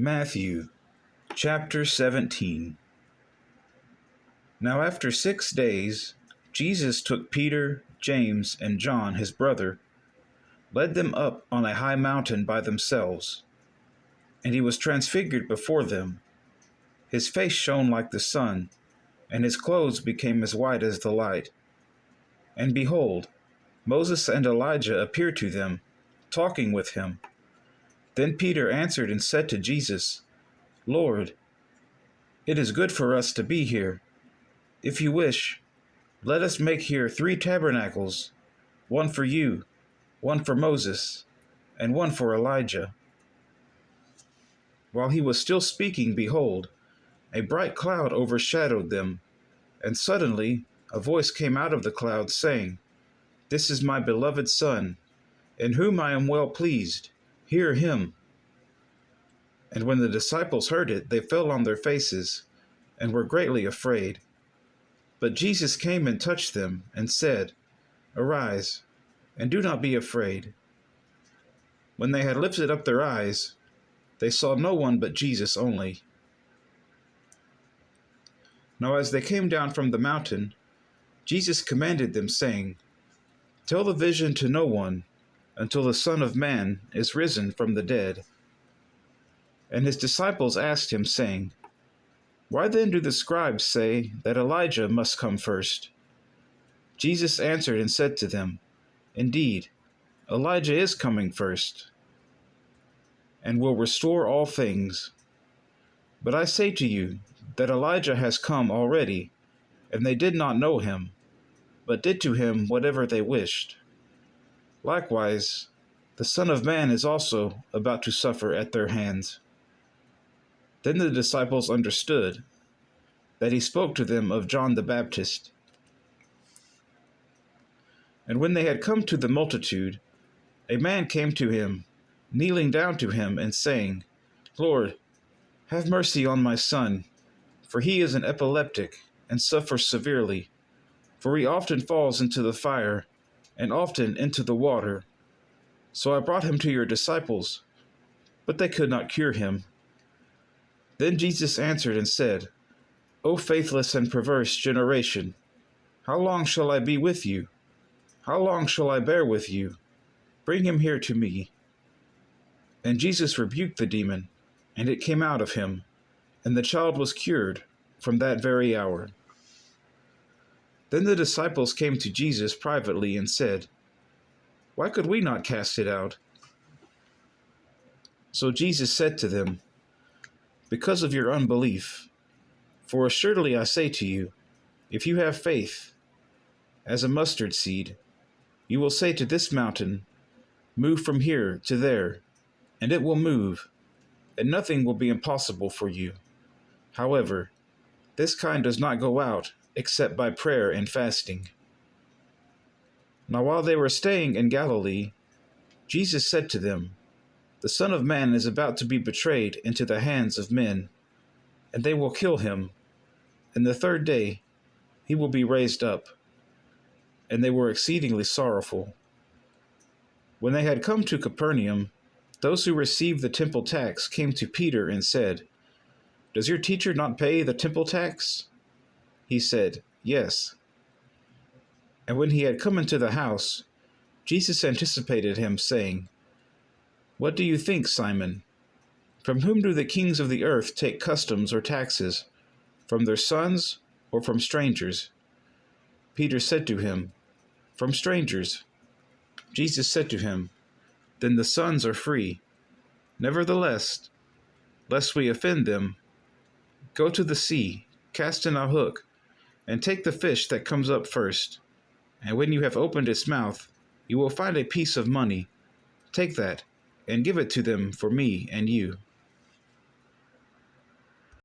Matthew chapter 17. Now after 6 days, Jesus took Peter, James, and John his brother, led them up on a high mountain by themselves, and he was transfigured before them. His face shone like the sun, and his clothes became as white as the light. And behold, Moses and Elijah appeared to them, talking with him. Then Peter answered and said to Jesus, Lord, it is good for us to be here. If you wish, let us make here 3 tabernacles, one for you, one for Moses, and one for Elijah. While he was still speaking, behold, a bright cloud overshadowed them, and suddenly a voice came out of the cloud, saying, This is my beloved Son, in whom I am well pleased. Hear him. And when the disciples heard it, they fell on their faces, and were greatly afraid. But Jesus came and touched them, and said, Arise, and do not be afraid. When they had lifted up their eyes, they saw no one but Jesus only. Now as they came down from the mountain, Jesus commanded them, saying, Tell the vision to no one, until the Son of Man is risen from the dead. And his disciples asked him, saying, Why then do the scribes say that Elijah must come first? Jesus answered and said to them, Indeed, Elijah is coming first, and will restore all things. But I say to you that Elijah has come already, and they did not know him, but did to him whatever they wished. Likewise, the Son of Man is also about to suffer at their hands. Then the disciples understood that he spoke to them of John the Baptist. And when they had come to the multitude, a man came to him, kneeling down to him and saying, Lord, have mercy on my son, for he is an epileptic and suffers severely, for he often falls into the fire and often into the water. So I brought him to your disciples, but they could not cure him. Then Jesus answered and said, O faithless and perverse generation, how long shall I be with you? How long shall I bear with you? Bring him here to me. And Jesus rebuked the demon, and it came out of him, and the child was cured from that very hour. Then the disciples came to Jesus privately and said, Why could we not cast it out? So Jesus said to them, Because of your unbelief. For assuredly I say to you, if you have faith as a mustard seed, you will say to this mountain, Move from here to there, and it will move, and nothing will be impossible for you. However, this kind does not go out except by prayer and fasting. Now while they were staying in Galilee, Jesus said to them, The Son of Man is about to be betrayed into the hands of men, and they will kill him, and the 3rd day he will be raised up. And they were exceedingly sorrowful. When they had come to Capernaum, those who received the temple tax came to Peter and said, Does your teacher not pay the temple tax? He said, Yes. And when he had come into the house, Jesus anticipated him, saying, What do you think, Simon? From whom do the kings of the earth take customs or taxes? From their sons or from strangers? Peter said to him, From strangers. Jesus said to him, Then the sons are free. Nevertheless, lest we offend them, go to the sea, cast in a hook, and take the fish that comes up first. And when you have opened its mouth, you will find a piece of money. Take that, and give it to them for me and you.